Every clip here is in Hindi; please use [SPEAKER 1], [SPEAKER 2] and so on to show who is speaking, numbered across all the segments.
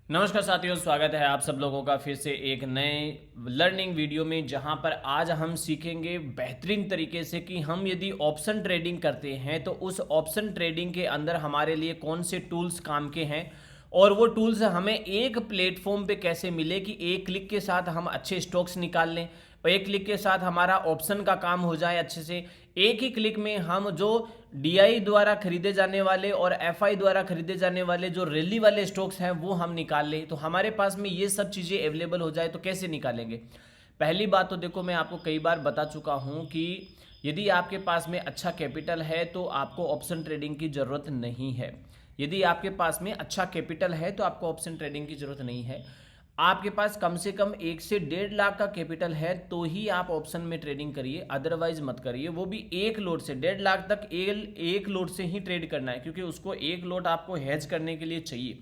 [SPEAKER 1] नमस्कार साथियों, स्वागत है आप सब लोगों का फिर से एक नए लर्निंग वीडियो में, जहां पर आज हम सीखेंगे बेहतरीन तरीके से कि हम यदि ऑप्शन ट्रेडिंग करते हैं तो उस ऑप्शन ट्रेडिंग के अंदर हमारे लिए कौन से टूल्स काम के हैं और वो टूल्स हमें एक प्लेटफॉर्म पे कैसे मिले कि एक क्लिक के साथ हम अच्छे स्टॉक्स निकाल लें और एक क्लिक के साथ हमारा ऑप्शन का काम हो जाए अच्छे से। एक ही क्लिक में हम जो डीआई द्वारा खरीदे जाने वाले और एफआई द्वारा खरीदे जाने वाले जो रैली वाले स्टॉक्स हैं वो हम निकाल लें, तो हमारे पास में ये सब चीज़ें अवेलेबल हो जाए तो कैसे निकालेंगे। पहली बात तो देखो, मैं आपको कई बार बता चुका हूँ कि यदि आपके पास में अच्छा कैपिटल है तो आपको ऑप्शन ट्रेडिंग की ज़रूरत नहीं है। यदि आपके पास में अच्छा कैपिटल है तो आपको ऑप्शन ट्रेडिंग की ज़रूरत नहीं है। आपके पास कम से कम 1 से 1.5 लाख का कैपिटल है तो ही आप ऑप्शन में ट्रेडिंग करिए, अदरवाइज मत करिए। वो भी एक लोट से 1.5 लाख तक एक लोट से ही ट्रेड करना है, क्योंकि उसको एक लोट आपको हेज करने के लिए चाहिए।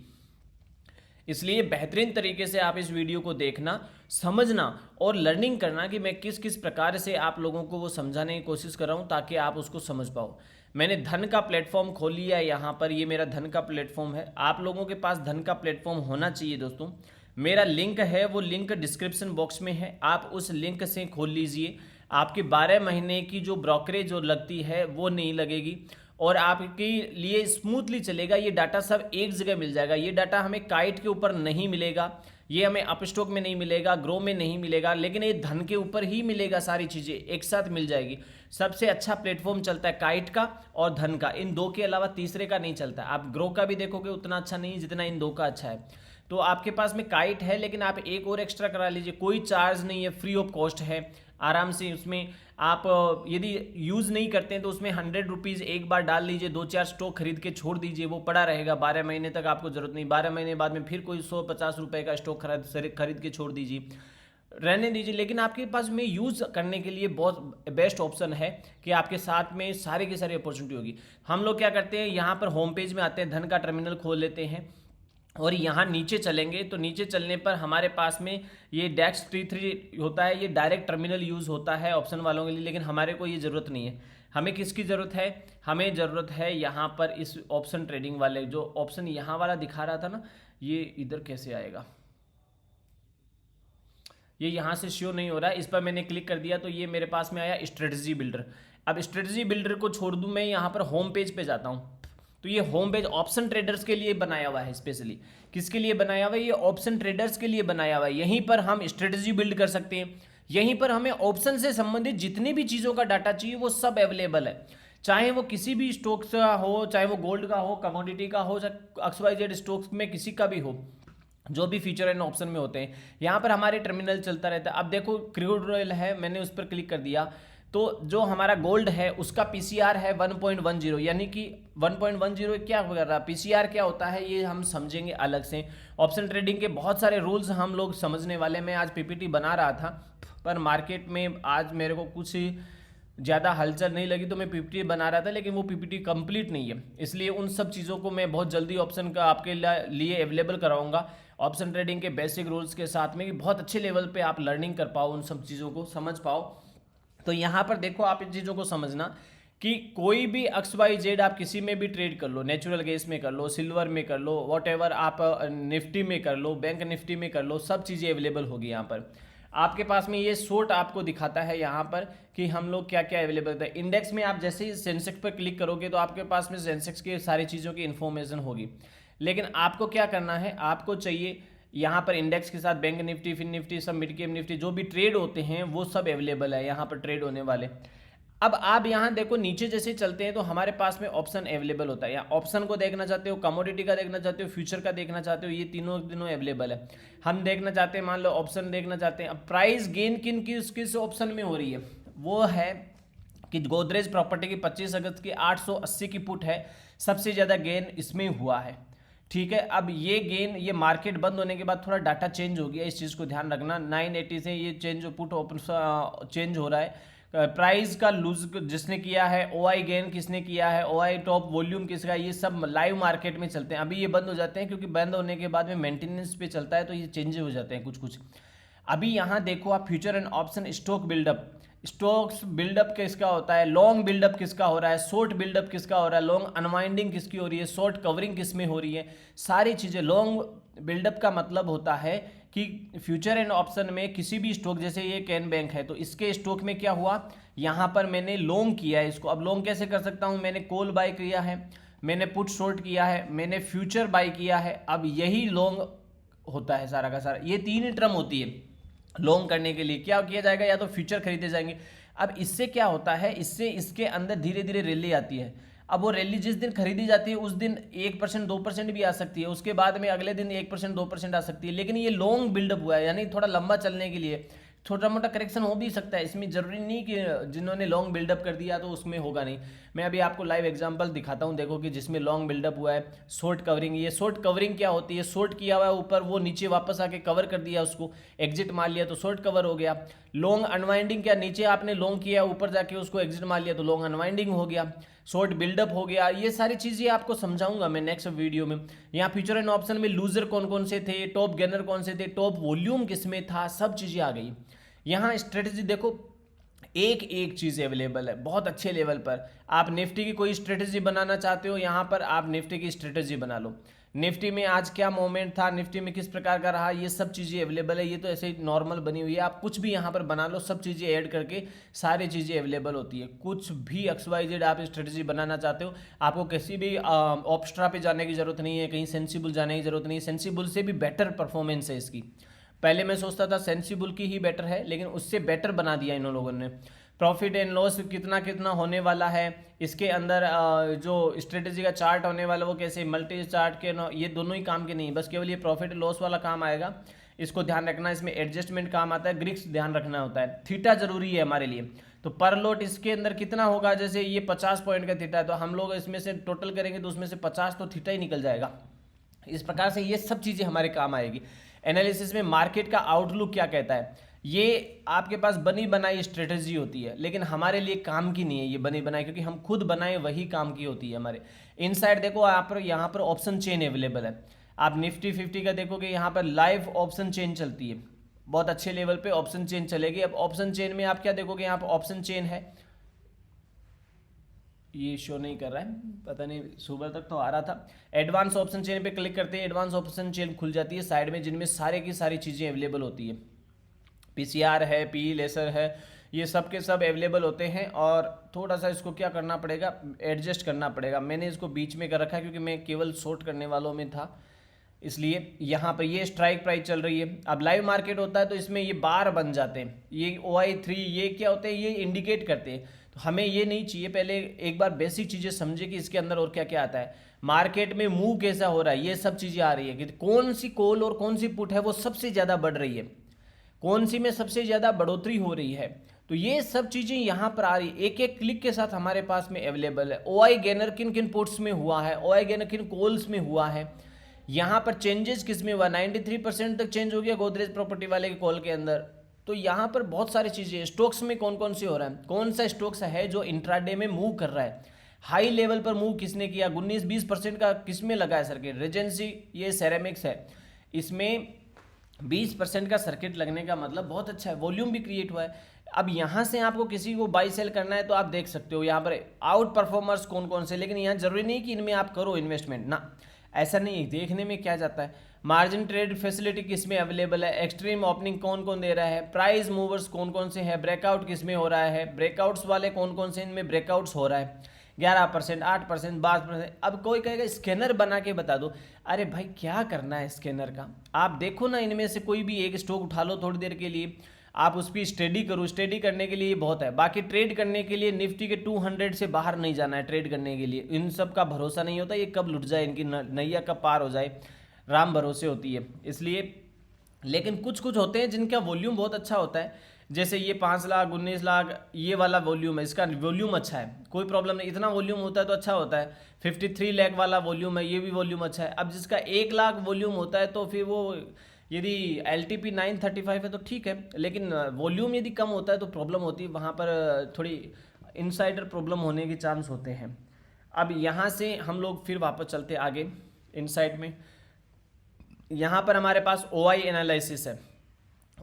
[SPEAKER 1] इसलिए बेहतरीन तरीके से आप इस वीडियो को देखना, समझना और लर्निंग करना कि मैं किस किस प्रकार से आप लोगों को वो समझाने की कोशिश कर रहा हूँ ताकि आप उसको समझ पाओ। मैंने धन का प्लेटफॉर्म खोल लिया है यहाँ पर, ये मेरा धन का प्लेटफॉर्म है। आप लोगों के पास धन का प्लेटफॉर्म होना चाहिए दोस्तों। मेरा लिंक है, वो लिंक डिस्क्रिप्शन बॉक्स में है, आप उस लिंक से खोल लीजिए। आपकी 12 महीने की जो ब्रोकरेज जो लगती है वो नहीं लगेगी और आपके लिए स्मूथली चलेगा। ये डाटा सब एक जगह मिल जाएगा। ये डाटा हमें काइट के ऊपर नहीं मिलेगा, ये हमें अपस्टॉक में नहीं मिलेगा, ग्रो में नहीं मिलेगा, लेकिन ये धन के ऊपर ही मिलेगा। सारी चीज़ें एक साथ मिल जाएगी। सबसे अच्छा प्लेटफॉर्म चलता है काइट का और धन का, इन दो के अलावा तीसरे का नहीं चलता। आप ग्रो का भी देखोगे उतना अच्छा नहीं जितना इन दो का अच्छा है। तो आपके पास में काइट है, लेकिन आप एक और एक्स्ट्रा करा लीजिए, कोई चार्ज नहीं है, फ्री ऑफ कॉस्ट है। आराम से उसमें आप यदि यूज़ नहीं करते हैं तो उसमें 100 रुपीज़ एक बार डाल लीजिए, 2-4 स्टॉक खरीद के छोड़ दीजिए, वो पड़ा रहेगा 12 महीने तक, आपको ज़रूरत नहीं। 12 महीने बाद में फिर कोई 100-50 रुपये का स्टॉक खरीद के छोड़ दीजिए, रहने दीजिए। लेकिन आपके पास में यूज़ करने के लिए बहुत बेस्ट ऑप्शन है कि आपके साथ में सारे की सारी अपॉर्चुनिटी होगी। हम लोग क्या करते हैं, यहाँ पर होम पेज में आते हैं, धन का टर्मिनल खोल लेते हैं और यहाँ नीचे चलेंगे तो नीचे चलने पर हमारे पास में ये डैक्स T3 होता है। ये डायरेक्ट टर्मिनल यूज़ होता है ऑप्शन वालों के लिए, लेकिन हमारे को ये ज़रूरत नहीं है। हमें किसकी ज़रूरत है? हमें ज़रूरत है यहाँ पर इस ऑप्शन ट्रेडिंग वाले, जो ऑप्शन यहाँ वाला दिखा रहा था ना, ये इधर कैसे आएगा, ये यहाँ से शो नहीं हो रहा है। इस पर मैंने क्लिक कर दिया तो ये मेरे पास में आया स्ट्रेटजी बिल्डर। अब स्ट्रेटजी बिल्डर को छोड़ दूँ, मैं यहाँ पर होम पेज पे जाता हूँ तो ये होम पेज ऑप्शन ट्रेडर्स के लिए बनाया हुआ है। स्पेशली किसके लिए बनाया हुआ है? ये ऑप्शन ट्रेडर्स के लिए बनाया हुआ है। यहीं पर हम स्ट्रेटजी बिल्ड कर सकते हैं, यहीं पर हमें ऑप्शन से संबंधित जितनी भी चीज़ों का डाटा चाहिए वो सब अवेलेबल है। चाहे वो किसी भी स्टॉक का हो, चाहे वो गोल्ड का हो, कमोडिटी का हो, XYZ स्टॉक्स में किसी का भी हो, जो भी फीचर एंड ऑप्शन में होते हैं यहाँ पर हमारे टर्मिनल चलता रहता है। अब देखो क्रूड ऑयल है, मैंने उस पर क्लिक कर दिया तो जो हमारा गोल्ड है उसका पीसीआर है 1.10, यानी कि 1.10 क्या कर रहा है, पीसीआर क्या होता है ये हम समझेंगे अलग से। ऑप्शन ट्रेडिंग के बहुत सारे रूल्स हम लोग समझने वाले। मैं आज पीपीटी बना रहा था पर मार्केट में आज मेरे को कुछ ज़्यादा हलचल नहीं लगी तो मैं पीपीटी बना रहा था, लेकिन वो पीपीटी कंप्लीट नहीं है, इसलिए उन सब चीज़ों को मैं बहुत जल्दी ऑप्शन का आपके लिए अवेलेबल कराऊंगा। ऑप्शन ट्रेडिंग के बेसिक रूल्स के साथ में कि बहुत अच्छे लेवल पे आप लर्निंग कर पाओ, उन सब चीज़ों को समझ पाओ। तो यहाँ पर देखो, आप इन चीज़ों को समझना कि कोई भी XYZ आप किसी में भी ट्रेड कर लो, नेचुरल गैस में कर लो, सिल्वर में कर लो, वॉट आप निफ्टी में कर लो, बैंक निफ्टी में कर लो, सब चीज़ें अवेलेबल होगी यहाँ पर। आपके पास में ये शॉर्ट आपको दिखाता है यहाँ पर कि हम लोग क्या क्या अवेलेबल है। इंडेक्स में आप जैसे ही सेंसेक्स पर क्लिक करोगे तो आपके पास में सेंसेक्स की सारी चीज़ों की इन्फॉर्मेशन होगी। लेकिन आपको क्या करना है, आपको चाहिए यहाँ पर इंडेक्स के साथ बैंक निफ्टी, फिन निफ्टी, सब मिड कैप निफ्टी, जो भी ट्रेड होते हैं वो सब अवेलेबल है यहाँ पर ट्रेड होने वाले। अब आप यहाँ देखो नीचे जैसे चलते हैं तो हमारे पास में ऑप्शन अवेलेबल होता है। यहाँ ऑप्शन को देखना चाहते हो, कमोडिटी का देखना चाहते हो, फ्यूचर का देखना चाहते हो, ये तीनों अवेलेबल है। हम देखना चाहते हैं, मान लो ऑप्शन देखना चाहते हैं। अब प्राइस गेन किन किस ऑप्शन में हो रही है, वो है कि गोदरेज प्रॉपर्टी की 25 अगस्त की 880 की पुट है, सबसे ज़्यादा गेन इसमें हुआ है। ठीक है, अब ये गेन, ये मार्केट बंद होने के बाद थोड़ा डाटा चेंज हो गया, इस चीज़ को ध्यान रखना। 980 से ये चेंज पुट चेंज हो रहा है। प्राइस का लूज जिसने किया है, OI गेन किसने किया है, OI टॉप वॉल्यूम किसका, ये सब लाइव मार्केट में चलते हैं। अभी ये बंद हो जाते हैं क्योंकि बंद होने के बाद में मेंटेनेंस पे चलता है तो ये चेंज हो जाते हैं कुछ कुछ। अभी यहाँ देखो आप, future and option stock buildup, stocks buildup किसका होता है, लॉन्ग बिल्डअप किसका हो रहा है, शॉर्ट बिल्डअप किसका हो रहा है, लॉन्ग अनवाइंडिंग किसकी हो रही है, शॉर्ट कवरिंग किस में हो रही है, सारी चीज़ें। लॉन्ग बिल्डअप का मतलब होता है कि फ्यूचर एंड ऑप्शन में किसी भी स्टॉक, जैसे ये कैन बैंक है, तो इसके स्टॉक में क्या हुआ, यहाँ पर मैंने लॉन्ग किया है इसको। अब लॉन्ग कैसे कर सकता हूँ, मैंने कॉल बाय किया है, मैंने पुट शॉर्ट किया है, मैंने फ्यूचर बाय किया है, अब यही लॉन्ग होता है सारा का सारा। ये तीन ही टर्म होती है लॉन्ग करने के लिए। क्या किया जाएगा, या तो फ्यूचर खरीदे जाएंगे। अब इससे क्या होता है, इससे इसके अंदर धीरे धीरे रैली आती है। अब वो रैली जिस दिन खरीदी जाती है उस दिन 1% 2% भी आ सकती है, उसके बाद में अगले दिन 1% 2% आ सकती है। लेकिन ये लॉन्ग बिल्डअप हुआ है, यानी थोड़ा लंबा चलने के लिए छोटा मोटा करेक्शन हो भी सकता है, इसमें जरूरी नहीं कि जिन्होंने लॉन्ग बिल्डअप कर दिया तो उसमें होगा नहीं। मैं अभी आपको लाइव एग्जांपल दिखाता हूँ, देखो कि जिसमें लॉन्ग बिल्डअप हुआ है। शॉर्ट कवरिंग, ये शॉर्ट कवरिंग क्या होती है, शॉर्ट किया हुआ है ऊपर, वो नीचे वापस आके कवर कर दिया, उसको एग्जिट मार लिया तो शॉर्ट कवर हो गया। लॉन्ग अनवाइंडिंग, क्या नीचे आपने लॉन्ग किया ऊपर जाके उसको एग्जिट मार लिया तो लॉन्ग अनवाइंडिंग हो गया, शॉर्ट बिल्डअप हो गया। ये सारी चीजें आपको समझाऊंगा मैं नेक्स्ट वीडियो में। यहाँ फ्यूचर एंड ऑप्शन में लूजर कौन कौन से थे, टॉप गेनर कौन से थे, टॉप वॉल्यूम किसमें था, सब चीजें आ गई। यहाँ स्ट्रेटेजी देखो, एक एक चीज़ अवेलेबल है बहुत अच्छे लेवल पर। आप निफ्टी की कोई स्ट्रेटेजी बनाना चाहते हो, यहाँ पर आप निफ्टी की स्ट्रेटेजी बना लो। निफ्टी में आज क्या मोमेंट था, निफ्टी में किस प्रकार का रहा, ये सब चीज़ें अवेलेबल है। ये तो ऐसे ही नॉर्मल बनी हुई है, आप कुछ भी यहाँ पर बना लो, सब चीज़ें ऐड करके सारी चीज़ें अवेलेबल होती है। कुछ भी XYZ आप स्ट्रेटेजी बनाना चाहते हो, आपको किसी भी ऑप्स्ट्रा पे जाने की जरूरत नहीं है, कहीं सेंसिबल जाने की जरूरत नहीं है। सेंसिबल से भी बेटर परफॉर्मेंस है इसकी। पहले मैं सोचता था सेंसिबल की ही बेटर है, लेकिन उससे बेटर बना दिया इन लोगों ने। प्रॉफिट एंड लॉस कितना कितना होने वाला है, इसके अंदर जो स्ट्रेटेजी का चार्ट होने वाला वो कैसे, मल्टी चार्ट के ये दोनों ही काम के नहीं, बस केवल ये प्रॉफिट लॉस वाला काम आएगा, इसको ध्यान रखना। इसमें एडजस्टमेंट काम आता है, ग्रिक्स ध्यान रखना होता है, थीटा जरूरी है हमारे लिए। तो पर लोट इसके अंदर कितना होगा, जैसे ये 50 पॉइंट का थीटा है, तो हम लोग इसमें से टोटल करेंगे तो उसमें से 50 तो थीटा ही निकल जाएगा। इस प्रकार से ये सब चीज़ें हमारे काम आएगी। एनालिसिस में मार्केट का आउटलुक क्या कहता है, ये आपके पास बनी बनाई स्ट्रेटेजी होती है, लेकिन हमारे लिए काम की नहीं है ये बनी बनाई, क्योंकि हम खुद बनाए वही काम की होती है हमारे। इनसाइड देखो आप यहाँ पर ऑप्शन चेन अवेलेबल है। आप निफ्टी 50 का देखोगे यहाँ पर लाइव ऑप्शन चेन चलती है, बहुत अच्छे लेवल पे ऑप्शन चेन चलेगी। अब ऑप्शन चेन में आप क्या देखोगे, यहाँ पर ऑप्शन चेन है, ये शो नहीं कर रहा है, पता नहीं, सुबह तक तो आ रहा था। एडवांस ऑप्शन चेन पे क्लिक करते हैं, एडवांस ऑप्शन चेन खुल जाती है साइड में, जिनमें सारे की सारी चीज़ें अवेलेबल होती है। पीसीआर है, पी लेसर है, ये सब के सब अवेलेबल होते हैं। और थोड़ा सा इसको क्या करना पड़ेगा, एडजस्ट करना पड़ेगा। मैंने इसको बीच में कर रखा है क्योंकि मैं केवल शॉर्ट करने वालों में था, इसलिए यहाँ पर ये स्ट्राइक प्राइस चल रही है। अब लाइव मार्केट होता है तो इसमें ये बार बन जाते हैं, ये OI3 ये क्या होते हैं, ये इंडिकेट करते हैं। तो हमें ये नहीं चाहिए, पहले एक बार बेसिक चीज़ें समझे कि इसके अंदर और क्या क्या आता है, मार्केट में मूव कैसा हो रहा है, ये सब चीज़ें आ रही है कि कौन सी कॉल और कौन सी पुट है वो सबसे ज़्यादा बढ़ रही है, कौन सी में सबसे ज़्यादा बढ़ोतरी हो रही है। तो ये सब चीज़ें यहाँ पर आ रही है, एक एक क्लिक के साथ हमारे पास में अवेलेबल है। OI गेनर किन किन पुट्स में हुआ है, OI गेनर किन कॉल्स में हुआ है, यहाँ पर चेंजेस किस में हुआ, 93% तक चेंज हो गया गोदरेज प्रॉपर्टी वाले के कॉल के अंदर। तो यहाँ पर बहुत सारी चीज़ें, स्टॉक्स में कौन कौन से हो रहा है, कौन सा स्टॉक्स है जो इंट्राडे में मूव कर रहा है, हाई लेवल पर मूव किसने किया, 19-20% का किस में लगा है सर्किट, रेजेंसी ये सेरेमिक्स है, इसमें 20% का सर्किट लगने का मतलब बहुत अच्छा है, वॉल्यूम भी क्रिएट हुआ है। अब यहाँ से आपको किसी को बाई सेल करना है तो आप देख सकते हो यहाँ पर आउट परफॉर्मर्स कौन कौन से, लेकिन यहाँ जरूरी नहीं कि इनमें आप करो इन्वेस्टमेंट ना, ऐसा नहीं है। देखने में क्या जाता है, मार्जिन ट्रेड फैसिलिटी किस में अवेलेबल है, एक्सट्रीम ओपनिंग कौन कौन दे रहा है, प्राइस मूवर्स कौन कौन से हैं, ब्रेकआउट किस में हो रहा है, ब्रेकआउट्स वाले कौन कौन से, इनमें ब्रेकआउट्स हो रहा है 11%, 8%, 12%। अब कोई कहेगा स्कैनर बना के बता दो, अरे भाई क्या करना है स्कैनर का, आप देखो ना, इनमें से कोई भी एक स्टॉक उठा लो थोड़ी देर के लिए, आप उस पर स्टडी करो, स्टडी करने के लिए बहुत है। बाकी ट्रेड करने के लिए निफ्टी के 200 से बाहर नहीं जाना है ट्रेड करने के लिए, इन सब का भरोसा नहीं होता, ये कब लुट जाए, इनकी नैया कब पार हो जाए, राम भरोसे होती है इसलिए। लेकिन कुछ कुछ होते हैं जिनका वॉल्यूम बहुत अच्छा होता है, जैसे ये 5 लाख 19 लाख ये वाला वॉल्यूम है, इसका वॉल्यूम अच्छा है, कोई प्रॉब्लम नहीं, इतना वॉल्यूम होता है तो अच्छा होता है। 53 लाख वाला वॉल्यूम है, ये भी वॉल्यूम अच्छा है। अब जिसका 1 लाख वॉल्यूम होता है तो फिर वो यदि LTP 935 है तो ठीक है, लेकिन वॉल्यूम यदि कम होता है तो प्रॉब्लम होती है, वहाँ पर थोड़ी इनसाइडर प्रॉब्लम होने के चांस होते हैं। अब यहाँ से हम लोग फिर वापस चलते आगे इनसाइड में। यहाँ पर हमारे पास OI एनालिसिस है,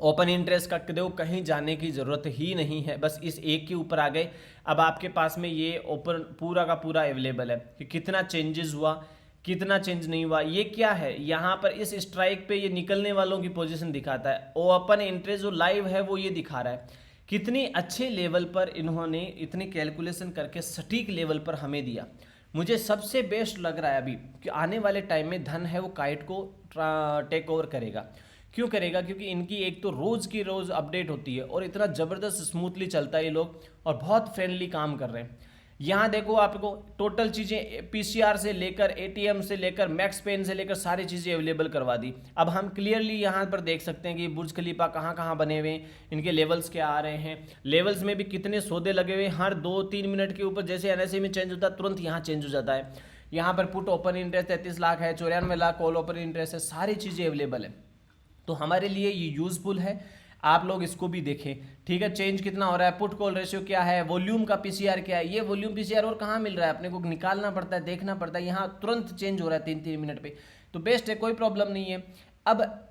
[SPEAKER 1] ओपन इंटरेस्ट का देखो कहीं जाने की ज़रूरत ही नहीं है, बस इस एक के ऊपर आ गए। अब आपके पास में ये ओपन पूरा का पूरा अवेलेबल है कि कितना चेंजेस हुआ, कितना चेंज नहीं हुआ। ये क्या है, यहाँ पर इस स्ट्राइक पे ये निकलने वालों की पोजीशन दिखाता है। ओपन इंटरेस्ट जो लाइव है वो ये दिखा रहा है। कितनी अच्छे लेवल पर इन्होंने इतनी कैलकुलेशन करके सटीक लेवल पर हमें दिया। मुझे सबसे बेस्ट लग रहा है अभी कि आने वाले टाइम में धन है वो काइट को टेक ओवर करेगा। क्यों करेगा, क्योंकि इनकी एक तो रोज़ की रोज़ अपडेट होती है और इतना ज़बरदस्त स्मूथली चलता है ये लोग और बहुत फ्रेंडली काम कर रहे हैं। यहाँ देखो आपको टोटल चीज़ें पीसीआर से लेकर एटीएम से लेकर मैक्स पेन से लेकर सारी चीज़ें अवेलेबल करवा दी। अब हम क्लियरली यहाँ पर देख सकते हैं कि बुर्ज खलीफा कहाँ कहाँ बने हुए हैं, इनके लेवल्स क्या आ रहे हैं, लेवल्स में भी कितने सौदे लगे हुए हैं। हर 2-3 मिनट के ऊपर जैसे एनएसए में चेंज होता है तुरंत यहाँ चेंज हो जाता है। यहाँ पर पुट ओपन इंटरेस्ट 33 लाख है, 94 लाख कॉल ओपन इंटरेस्ट है, सारी चीज़ें अवेलेबल है। तो हमारे लिए ये यूजफुल है, आप लोग इसको भी देखें। ठीक है, चेंज कितना हो रहा है, पुट कॉल रेशियो क्या है, वॉल्यूम का पीसीआर क्या है। ये वॉल्यूम पीसीआर और कहाँ मिल रहा है, अपने को निकालना पड़ता है, देखना पड़ता है। यहाँ तुरंत चेंज हो रहा है 3-3 मिनट पे, तो बेस्ट है, कोई प्रॉब्लम नहीं है। अब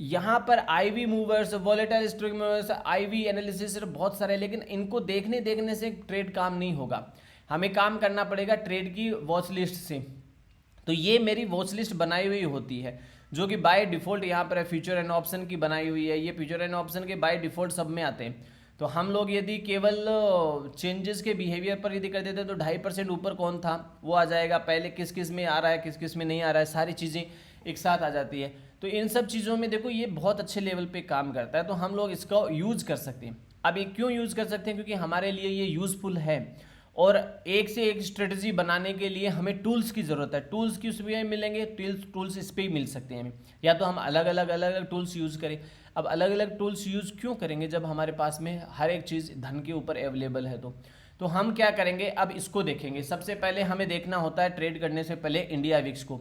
[SPEAKER 1] यहाँ पर IV movers, volatile string movers, IV analysis बहुत सारे, लेकिन इनको देखने से ट्रेड काम नहीं होगा। हमें काम करना पड़ेगा ट्रेड की वॉच लिस्ट से। तो ये मेरी वॉच लिस्ट बनाई हुई होती है जो कि बाय डिफ़ॉल्ट यहाँ पर है, फ्यूचर एंड ऑप्शन की बनाई हुई है। ये फ्यूचर एंड ऑप्शन के बाय डिफ़ॉल्ट सब में आते हैं। तो हम लोग यदि केवल चेंजेस के बिहेवियर पर यदि कर देते हैं तो 2.5% ऊपर कौन था वो आ जाएगा, पहले किस किस में आ रहा है किस किस में नहीं आ रहा है, सारी चीज़ें एक साथ आ जाती है। तो इन सब चीज़ों में देखो ये बहुत अच्छे लेवल पे काम करता है, तो हम लोग इसका यूज़ कर सकते हैं। अब ये क्यों यूज़ कर सकते हैं, क्योंकि हमारे लिए ये यूज़फुल है और एक से एक स्ट्रेटजी बनाने के लिए हमें टूल्स की ज़रूरत है। टूल्स किस पे मिलेंगे, टूल्स इस पे ही मिल सकते हैं हमें, या तो हम अलग अलग टूल्स यूज़ करें। अब अलग अलग टूल्स यूज़ क्यों करेंगे जब हमारे पास में हर एक चीज़ धन के ऊपर अवेलेबल है। तो हम क्या करेंगे, अब इसको देखेंगे। सबसे पहले हमें देखना होता है ट्रेड करने से पहले इंडिया विक्स को।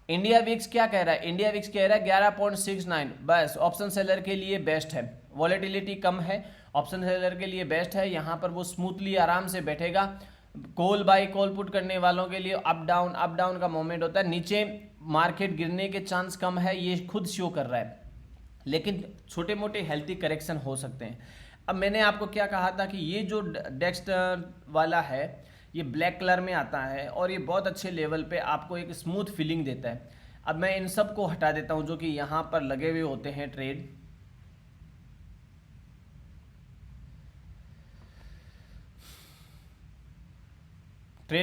[SPEAKER 1] इंडिया विक्स क्या कह रहा है, इंडिया विक्स कह रहा है 11.69, बस ऑप्शन सेलर के लिए बेस्ट है। वॉलेटिलिटी कम है, ऑप्शन सेलर के लिए बेस्ट है। यहाँ पर वो स्मूथली आराम से बैठेगा। कॉल बाय कॉल पुट करने वालों के लिए अप डाउन का मोमेंट होता है, नीचे मार्केट गिरने के चांस कम है, ये खुद शो कर रहा है, लेकिन छोटे मोटे हेल्थी करेक्शन हो सकते हैं। अब मैंने आपको क्या कहा था कि ये जो डेक्स्ट वाला है ये ब्लैक कलर में आता है और ये बहुत अच्छे लेवल पे आपको एक स्मूथ फीलिंग देता है। अब मैं इन सब को हटा देता हूँ जो कि यहाँ पर लगे हुए होते हैं ट्रेड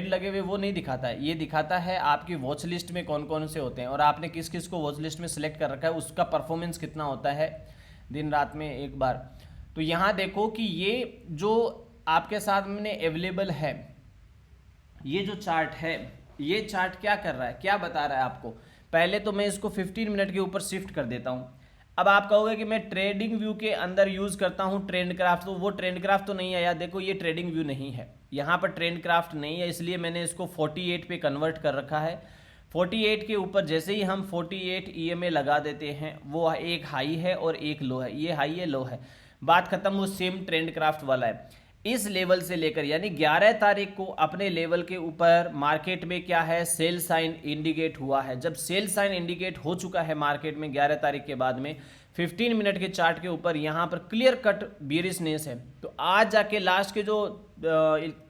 [SPEAKER 1] लगे हुए, वो नहीं दिखाता है। ये दिखाता है आपकी वॉच लिस्ट में कौन कौन से होते हैं और आपने किस किस को वॉच लिस्ट में सिलेक्ट कर रखा है, उसका परफॉर्मेंस कितना होता है दिन रात में एक बार। तो यहाँ देखो कि ये जो आपके साथ में अवेलेबल है, ये जो चार्ट है, ये चार्ट क्या कर रहा है, क्या बता रहा है आपको। पहले तो मैं इसको 15 मिनट के ऊपर शिफ्ट कर देता हूँ। अब आप कहोगे कि मैं ट्रेडिंग व्यू के अंदर यूज़ करता हूँ ट्रेंड क्राफ्ट, तो वो ट्रेंड क्राफ्ट तो नहीं है यार। देखो ये ट्रेडिंग व्यू नहीं है, यहाँ पर ट्रेंड क्राफ्ट नहीं है, इसलिए मैंने इसको 48 पे कन्वर्ट कर रखा है। 48 के ऊपर जैसे ही हम 48 EMA लगा देते हैं, वो एक हाई है और एक लो है, ये हाई है लो है, बात खत्म। वो सेम ट्रेंड क्राफ्ट वाला है। इस लेवल से लेकर यानी 11 तारीख को अपने लेवल के ऊपर मार्केट में क्या है, सेल साइन इंडिकेट हुआ है। जब सेल साइन इंडिकेट हो चुका है मार्केट में 11 तारीख के बाद में 15 मिनट के चार्ट के ऊपर यहाँ पर क्लियर कट बियरिशनेस है। तो आज जाके लास्ट के जो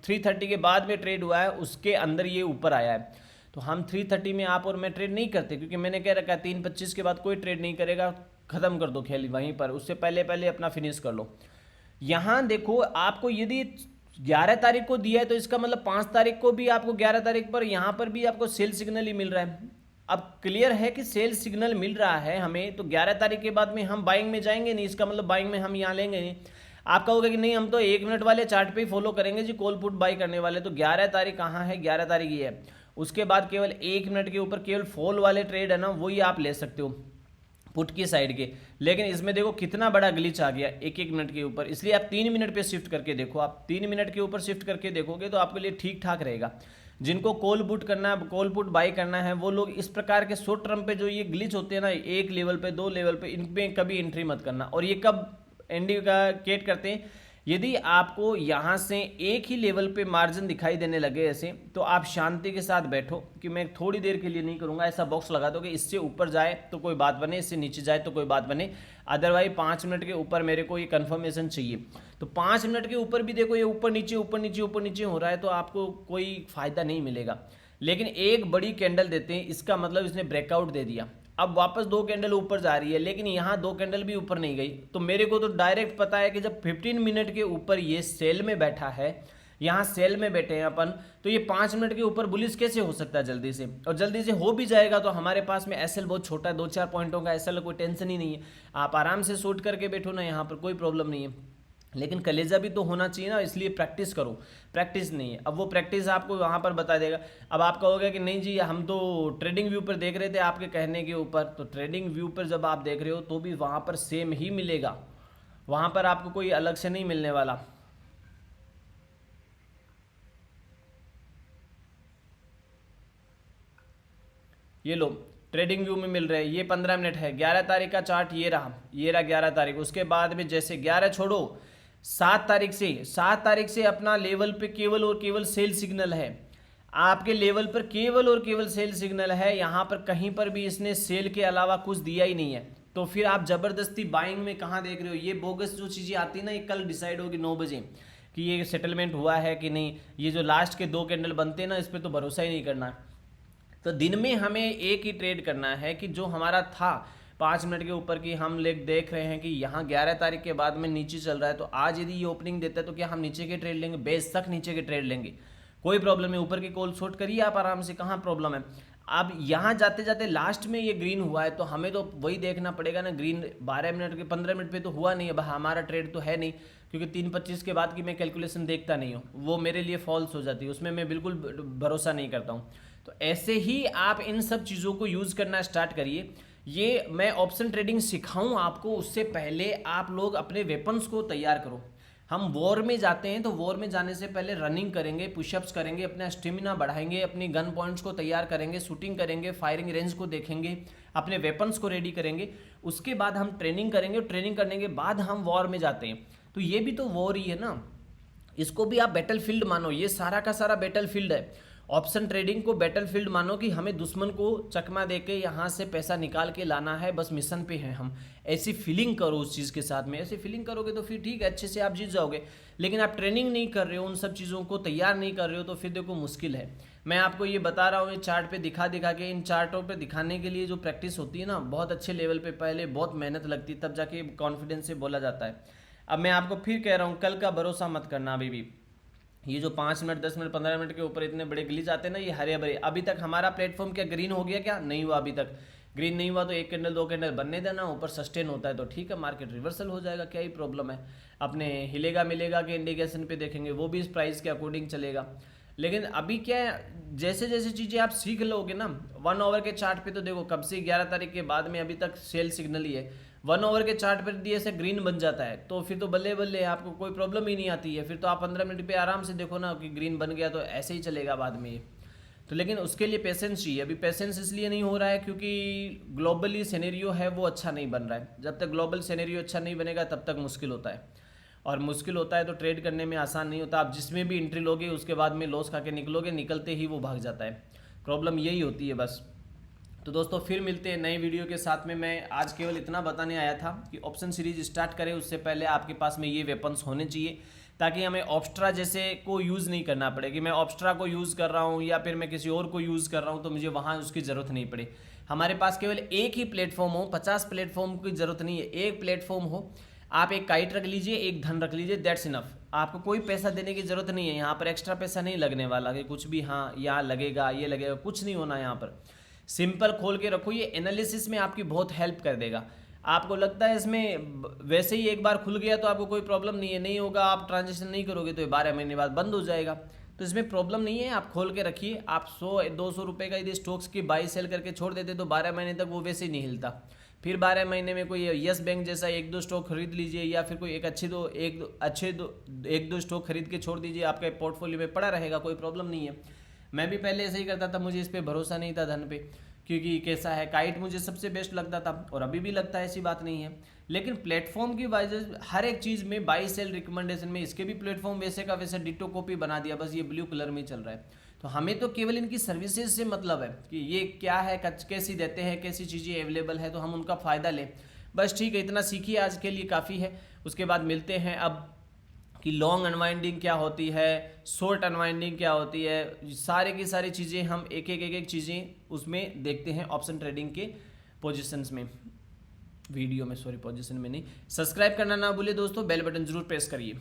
[SPEAKER 1] 3:30 के बाद में ट्रेड हुआ है उसके अंदर ये ऊपर आया है। तो हम 3:30 में आप और मैं ट्रेड नहीं करते, क्योंकि मैंने कह रखा है 3:25 के बाद कोई ट्रेड नहीं करेगा, खत्म कर दो खेल वहीं पर, उससे पहले अपना फिनिश कर लो। यहाँ देखो आपको यदि 11 तारीख को दिया है तो इसका मतलब 5 तारीख को भी आपको 11 तारीख पर यहाँ पर भी आपको सेल सिग्नल ही मिल रहा है। अब क्लियर है कि सेल सिग्नल मिल रहा है हमें, तो 11 तारीख के बाद में हम बाइंग में जाएंगे नहीं, इसका मतलब बाइंग में हम यहाँ लेंगे नहीं। आप कहोगे कि नहीं हम तो 1 मिनट वाले चार्ट पे ही फॉलो करेंगे जी, कॉल पुट बाई करने वाले। तो 11 तारीख कहाँ है, 11 तारीख ये है। उसके बाद केवल 1 मिनट के ऊपर केवल फॉल वाले ट्रेड है ना, वही आप ले सकते हो पुट की साइड के। लेकिन इसमें देखो कितना बड़ा ग्लिच आ गया 1-1 मिनट के ऊपर, इसलिए आप 3 मिनट पे शिफ्ट करके देखो। आप 3 मिनट के ऊपर शिफ्ट करके देखोगे तो आपके लिए ठीक ठाक रहेगा। जिनको कॉल पुट करना है, कॉल पुट बाई करना है, वो लोग इस प्रकार के शॉर्ट टर्म पे जो ये ग्लिच होते हैं ना, 1 लेवल पे 2 लेवल पे, इनपे कभी एंट्री मत करना। और ये कब इंडिकेट करते हैं, यदि आपको यहाँ से एक ही लेवल पे मार्जिन दिखाई देने लगे ऐसे, तो आप शांति के साथ बैठो कि मैं थोड़ी देर के लिए नहीं करूँगा, ऐसा बॉक्स लगा दो कि इससे ऊपर जाए तो कोई बात बने, इससे नीचे जाए तो कोई बात बने, अदरवाइज 5 मिनट के ऊपर मेरे को ये कन्फर्मेशन चाहिए। तो 5 मिनट के ऊपर भी देखो ये ऊपर नीचे ऊपर नीचे ऊपर नीचे हो रहा है तो आपको कोई फ़ायदा नहीं मिलेगा। लेकिन एक बड़ी कैंडल देते हैं, इसका मतलब इसने ब्रेकआउट दे दिया, अब वापस 2 कैंडल ऊपर जा रही है, लेकिन यहाँ 2 कैंडल भी ऊपर नहीं गई, तो मेरे को तो डायरेक्ट पता है कि जब 15 मिनट के ऊपर ये सेल में बैठा है, यहाँ सेल में बैठे हैं अपन, तो ये 5 मिनट के ऊपर बुलिश कैसे हो सकता है जल्दी से, और जल्दी से हो भी जाएगा तो हमारे पास में एसएल बहुत छोटा है, 2-4 पॉइंटों का एसएल, कोई टेंशन ही नहीं है, आप आराम से शूट करके बैठो ना, यहाँ पर कोई प्रॉब्लम नहीं है। लेकिन कलेजा भी तो होना चाहिए ना, इसलिए प्रैक्टिस करो, प्रैक्टिस नहीं है, अब वो प्रैक्टिस आपको वहाँ पर बता देगा। अब आप कहोगे कि नहीं जी हम तो ट्रेडिंग व्यू पर देख रहे थे आपके कहने के ऊपर, तो ट्रेडिंग व्यू पर जब आप देख रहे हो तो भी वहाँ पर सेम ही मिलेगा, वहाँ पर आपको कोई अलग से नहीं मिलने वाला। ये लो ट्रेडिंग व्यू में मिल रहे हैं, ये 15 मिनट है, 11 तारीख का चार्ट ये रहा, ये रहा 11 तारीख। उसके बाद में जैसे 11 छोड़ो, 7 तारीख से अपना लेवल पे केवल और केवल सेल सिग्नल है, आपके लेवल पर केवल और केवल सेल सिग्नल है, यहाँ पर कहीं पर भी इसने सेल के अलावा कुछ दिया ही नहीं है, तो फिर आप ज़बरदस्ती बाइंग में कहाँ देख रहे हो। ये बोगस जो चीज़ें आती है ना, ये कल डिसाइड होगी 9 बजे कि ये सेटलमेंट हुआ है कि नहीं, ये जो लास्ट के 2 कैंडल बनते हैं ना, इस पर तो भरोसा ही नहीं करना। तो दिन में हमें एक ही ट्रेड करना है कि जो हमारा था 5 मिनट के ऊपर की, हम देख रहे हैं कि यहाँ 11 तारीख के बाद में नीचे चल रहा है, तो आज यदि ये ओपनिंग देता है तो क्या हम नीचे के ट्रेड लेंगे, बेशक नीचे के ट्रेड लेंगे, कोई प्रॉब्लम नहीं, ऊपर की कॉल शॉर्ट करिए आप आराम से, कहाँ प्रॉब्लम है। अब यहाँ जाते जाते लास्ट में ये ग्रीन हुआ है, तो हमें तो वही देखना पड़ेगा ना, ग्रीन 12 मिनट के 15 मिनट पे तो हुआ नहीं है, हमारा ट्रेड तो है नहीं, क्योंकि 3:25 के बाद की मैं कैलकुलेशन देखता नहीं हूँ, वो मेरे लिए फॉल्स हो जाती है, उसमें मैं बिल्कुल भरोसा नहीं करता हूँ। तो ऐसे ही आप इन सब चीज़ों को यूज़ करना स्टार्ट करिए। ये मैं ऑप्शन ट्रेडिंग सिखाऊं आपको, उससे पहले आप लोग अपने वेपन्स को तैयार करो। हम वॉर में जाते हैं तो वॉर में जाने से पहले रनिंग करेंगे, पुशअप्स करेंगे, अपना स्टेमिना बढ़ाएंगे, अपनी गन पॉइंट्स को तैयार करेंगे, शूटिंग करेंगे, फायरिंग रेंज को देखेंगे, अपने वेपन्स को रेडी करेंगे, उसके बाद हम ट्रेनिंग करेंगे, ट्रेनिंग करने के बाद हम वॉर में जाते हैं। तो ये भी तो वॉर ही है ना, इसको भी आप बैटल फील्ड मानो, ये सारा का सारा बैटल फील्ड है। ऑप्शन ट्रेडिंग को बैटल फील्ड मानो कि हमें दुश्मन को चकमा देके यहाँ से पैसा निकाल के लाना है, बस मिशन पे हैं हम, ऐसी फीलिंग करो उस चीज़ के साथ में। ऐसी फीलिंग करोगे तो फिर ठीक है, अच्छे से आप जीत जाओगे। लेकिन आप ट्रेनिंग नहीं कर रहे हो, उन सब चीज़ों को तैयार नहीं कर रहे हो, तो फिर देखो मुश्किल है। मैं आपको ये बता रहा हूँ, ये चार्ट पे दिखा दिखा के, इन चार्टों पे दिखाने के लिए जो प्रैक्टिस होती है ना, बहुत अच्छे लेवल पे पहले बहुत मेहनत लगती है, तब जाके कॉन्फिडेंस से बोला जाता है। अब मैं आपको फिर कह रहा हूँ, कल का भरोसा मत करना अभी भी। ये जो 5 मिनट 10 मिनट 15 मिनट के ऊपर इतने बड़े ग्लिच आते हैं ना, ये हरे भरे। अभी तक हमारा प्लेटफॉर्म क्या ग्रीन हो गया क्या? नहीं हुआ, अभी तक ग्रीन नहीं हुआ, तो 1 कैंडल 2 कैंडल बनने देना, ऊपर सस्टेन होता है तो ठीक है, मार्केट रिवर्सल हो जाएगा, क्या ही प्रॉब्लम है। अपने हिलेगा मिलेगा के इंडिकेशन पे देखेंगे, वो भी इस प्राइस के अकॉर्डिंग चलेगा। लेकिन अभी क्या है, जैसे जैसे चीज़ें आप सीख लोगे ना, 1 आवर के चार्ट पे तो देखो कब से 11 तारीख के बाद में अभी तक सेल सिग्नल ही है। 1 आवर के चार्ट पर दिए से ग्रीन बन जाता है, तो फिर तो बल्ले बल्ले आपको कोई प्रॉब्लम ही नहीं आती है। फिर तो आप 15 मिनट पे आराम से देखो ना कि ग्रीन बन गया, तो ऐसे ही चलेगा बाद में ये। तो लेकिन उसके लिए पेशेंस चाहिए। अभी पेशेंस इसलिए नहीं हो रहा है क्योंकि ग्लोबली सिनेरियो है वो अच्छा नहीं बन रहा है। जब तक ग्लोबल सिनेरियो अच्छा नहीं बनेगा तब तक मुश्किल होता है, और मुश्किल होता है तो ट्रेड करने में आसान नहीं होता। आप जिसमें भी एंट्री लोगे उसके बाद में लॉस खा के निकलोगे, निकलते ही वो भाग जाता है। प्रॉब्लम यही होती है बस। तो दोस्तों फिर मिलते हैं नई वीडियो के साथ में। मैं आज केवल इतना बताने आया था कि ऑप्शन सीरीज स्टार्ट करें उससे पहले आपके पास में ये वेपन्स होने चाहिए, ताकि हमें ऑप्स्ट्रा जैसे को यूज़ नहीं करना पड़े कि मैं ऑप्स्ट्रा को यूज़ कर रहा हूँ या फिर मैं किसी और को यूज़ कर रहा हूँ तो मुझे वहाँ उसकी ज़रूरत नहीं पड़े। हमारे पास केवल एक ही प्लेटफॉर्म हो, 50 प्लेटफॉर्म की ज़रूरत नहीं है, एक प्लेटफॉर्म हो। आप एक काइट रख लीजिए, एक धन रख लीजिए, दैट्स इनफ। आपको कोई पैसा देने की ज़रूरत नहीं है, यहाँ पर एक्स्ट्रा पैसा नहीं लगने वाला कि कुछ भी हाँ यहाँ लगेगा ये लगेगा, कुछ नहीं होना यहाँ पर। सिंपल खोल के रखो, ये एनालिसिस में आपकी बहुत हेल्प कर देगा। आपको लगता है इसमें वैसे ही एक बार खुल गया तो आपको कोई प्रॉब्लम नहीं है, नहीं होगा, आप ट्रांजेक्शन नहीं करोगे तो ये 12 महीने बाद बंद हो जाएगा, तो इसमें प्रॉब्लम नहीं है। आप खोल के रखिए। आप 100-200 रुपये का यदि स्टॉक्स की बाई सेल करके छोड़ देते तो 12 महीने तक वो वैसे ही नहीं हिलता। फिर 12 महीने में कोई यस बैंक जैसा 1-2 स्टॉक खरीद लीजिए, या फिर कोई एक दो स्टॉक खरीद के छोड़ दीजिए, आपके पोर्टफोलियो में पड़ा रहेगा, कोई प्रॉब्लम नहीं है। मैं भी पहले ऐसे ही करता था, मुझे इस पर भरोसा नहीं था धन पे, क्योंकि कैसा है, काइट मुझे सबसे बेस्ट लगता था और अभी भी लगता है, ऐसी बात नहीं है। लेकिन प्लेटफॉर्म की वजह हर एक चीज़ में बाई सेल रिकमेंडेशन में इसके भी प्लेटफॉर्म वैसे का वैसे डिटो कॉपी बना दिया, बस ये ब्लू कलर में चल रहा है। तो हमें तो केवल इनकी सर्विसेज से मतलब है कि ये क्या है, कैसी देते हैं, कैसी चीज़ें अवेलेबल है, तो हम उनका फ़ायदा लें। बस ठीक है, इतना सीखिए, आज के लिए काफ़ी है। उसके बाद मिलते हैं अब कि लॉन्ग अनवाइंडिंग क्या होती है, शॉर्ट अनवाइंडिंग क्या होती है, सारे की सारी चीज़ें हम एक एक चीज़ें उसमें देखते हैं ऑप्शन ट्रेडिंग के पोजीशंस में, वीडियो में, सॉरी पोजीशन में नहीं। सब्सक्राइब करना ना भूलिए दोस्तों, बेल बटन जरूर प्रेस करिए।